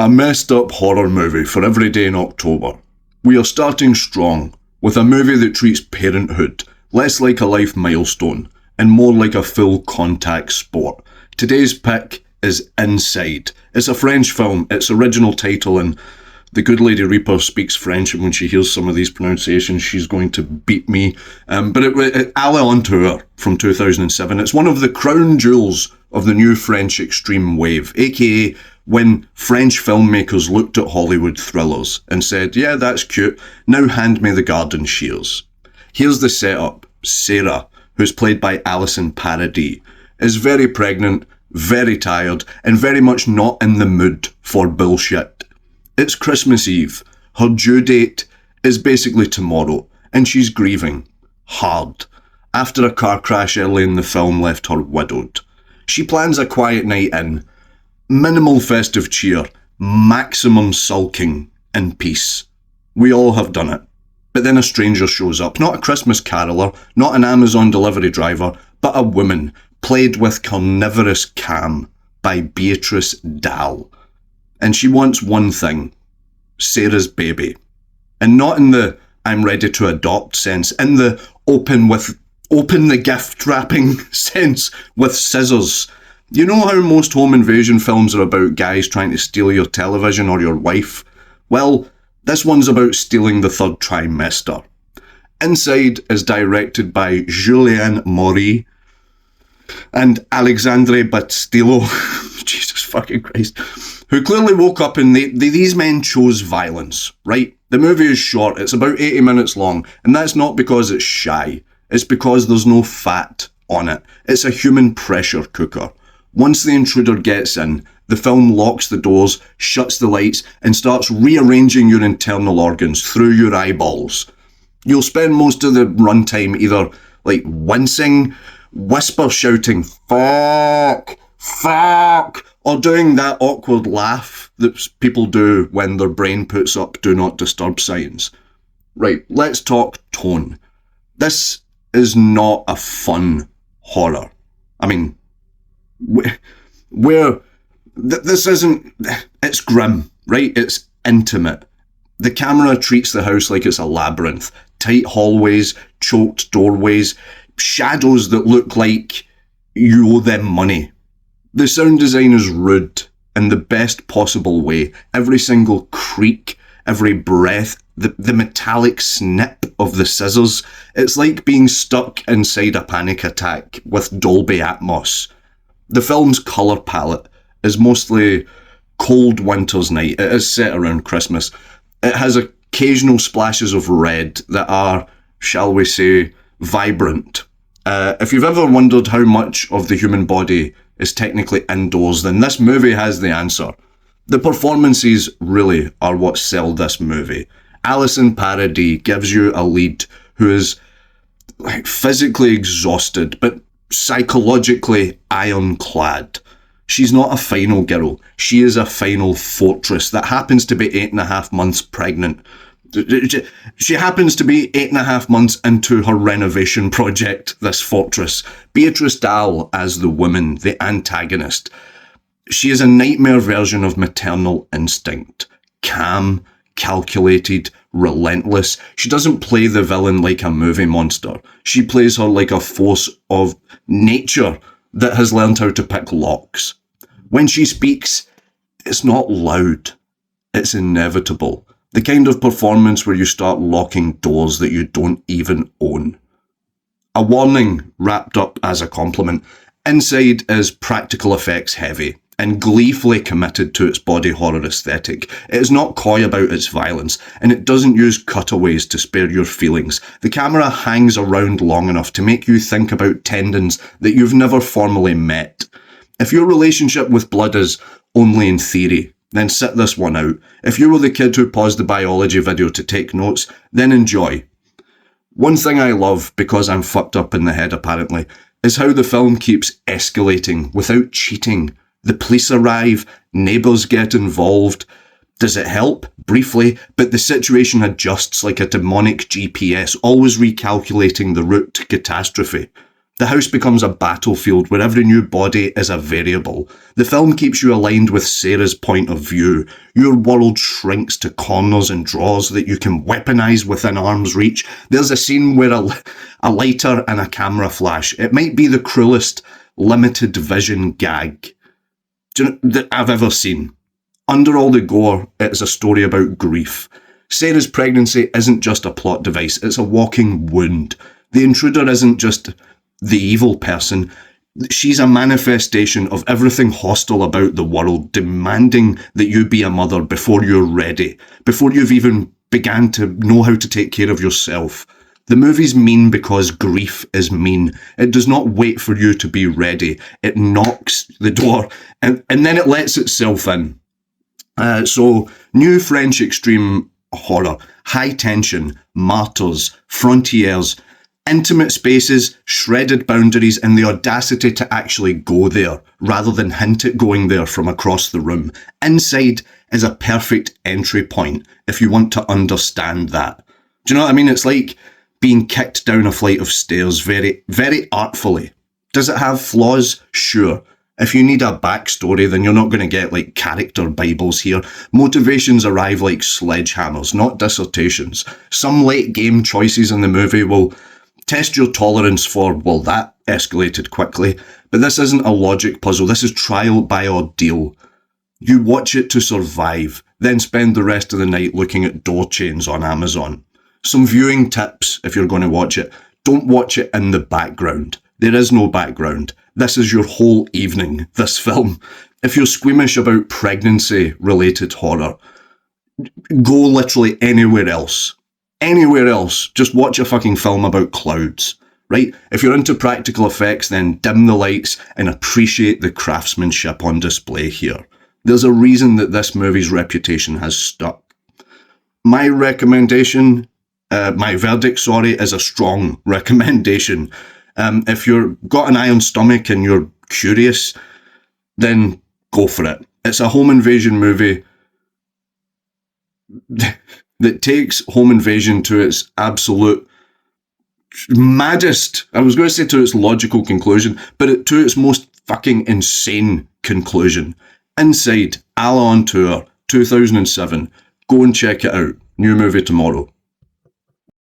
A messed up horror movie for every day in October. We are starting strong with a movie that treats parenthood less like a life milestone and more like a full contact sport. Today's pick is Inside. It's a French film. Its original title, and the good Lady Reaper speaks French, and when she hears some of these pronunciations, she's going to beat me. But it Alysson from 2007. It's one of the crown jewels of the new French extreme wave, aka when French filmmakers looked at Hollywood thrillers and said, yeah, that's cute, now hand me the garden shears. Here's the setup. Sarah, who's played by Alysson Paradis, is very pregnant, very tired, and very much not in the mood for bullshit. It's Christmas Eve. Her due date is basically tomorrow, and she's grieving. Hard. After a car crash early in the film left her widowed. She plans a quiet night in. Minimal festive cheer. Maximum sulking and peace. We all have done it. But then a stranger shows up. Not a Christmas caroller, not an Amazon delivery driver, but a woman, played with carnivorous calm by Béatrice Dalle. And she wants one thing, Sarah's baby. And not in the I'm ready to adopt sense, in the open the gift wrapping sense with scissors. You know how most home invasion films are about guys trying to steal your television or your wife? Well, this one's about stealing the third trimester. Inside is directed by Julien Maury and Alexandre Bustillo. Jesus fucking Christ. Who clearly woke up and these men chose violence, right? The movie is short, it's about 80 minutes long, and that's not because it's shy. It's because there's no fat on it. It's a human pressure cooker. Once the intruder gets in, the film locks the doors, shuts the lights, and starts rearranging your internal organs through your eyeballs. You'll spend most of the runtime either, wincing, whisper shouting, fuck, or doing that awkward laugh that people do when their brain puts up do not disturb signs. Right, let's talk tone. This is not a fun horror. I mean, this isn't, it's grim, right? It's intimate. The camera treats the house like it's a labyrinth. Tight hallways, choked doorways, shadows that look like you owe them money. The sound design is rude in the best possible way. Every single creak, every breath, the metallic snip of the scissors. It's like being stuck inside a panic attack with Dolby Atmos. The film's colour palette is mostly cold winter's night. It is set around Christmas. It has occasional splashes of red that are, shall we say, vibrant. If you've ever wondered how much of the human body is technically indoors, then this movie has the answer. The performances really are what sell this movie. Alysson Paradis gives you a lead who is physically exhausted, but psychologically ironclad. She's not a final girl. She is a final fortress that happens to be 8.5 months pregnant. She happens to be 8.5 months into her renovation project, this fortress. Béatrice Dalle as the woman, the antagonist. She is a nightmare version of maternal instinct. Calm, calculated, relentless. She doesn't play the villain like a movie monster. She plays her like a force of nature that has learned how to pick locks. When she speaks, it's not loud. It's inevitable. The kind of performance where you start locking doors that you don't even own. A warning wrapped up as a compliment. Inside is practical effects heavy and gleefully committed to its body horror aesthetic. It is not coy about its violence, and it doesn't use cutaways to spare your feelings. The camera hangs around long enough to make you think about tendons that you've never formally met. If your relationship with blood is only in theory, then sit this one out. If you were the kid who paused the biology video to take notes, then enjoy. One thing I love, because I'm fucked up in the head apparently, is how the film keeps escalating without cheating. The police arrive, neighbours get involved. Does it help? Briefly, but the situation adjusts like a demonic GPS, always recalculating the route to catastrophe. The house becomes a battlefield where every new body is a variable. The film keeps you aligned with Sarah's point of view. Your world shrinks to corners and drawers that you can weaponize within arm's reach. There's a scene where a lighter and a camera flash. It might be the cruelest limited vision gag that I've ever seen. Under all the gore, it is a story about grief. Sarah's pregnancy isn't just a plot device, it's a walking wound. The intruder isn't just the evil person. She's a manifestation of everything hostile about the world, demanding that you be a mother before you're ready, before you've even began to know how to take care of yourself. The movie's mean because grief is mean. It does not wait for you to be ready. It knocks the door and then it lets itself in. So, new French extreme horror, high tension, martyrs, frontiers, intimate spaces, shredded boundaries, and the audacity to actually go there rather than hint at going there from across the room. Inside is a perfect entry point if you want to understand that. Do you know what I mean? It's like being kicked down a flight of stairs very, very artfully. Does it have flaws? Sure. If you need a backstory, then you're not going to get like character bibles here. Motivations arrive like sledgehammers, not dissertations. Some late game choices in the movie will test your tolerance for, well, that escalated quickly. But this isn't a logic puzzle. This is trial by ordeal. You watch it to survive, then spend the rest of the night looking at door chains on Amazon. Some viewing tips if you're going to watch it. Don't watch it in the background. There is no background. This is your whole evening, this film. If you're squeamish about pregnancy-related horror, go literally anywhere else. Anywhere else. Just watch a fucking film about clouds, right? If you're into practical effects, then dim the lights and appreciate the craftsmanship on display here. There's a reason that this movie's reputation has stuck. My recommendation, my verdict, is a strong recommendation. If you've got an iron stomach and you're curious, then go for it. It's a home invasion movie that takes home invasion to its absolute maddest, I was going to say to its logical conclusion, but to its most fucking insane conclusion. Inside, Allah on Tour, 2007. Go and check it out. New movie tomorrow.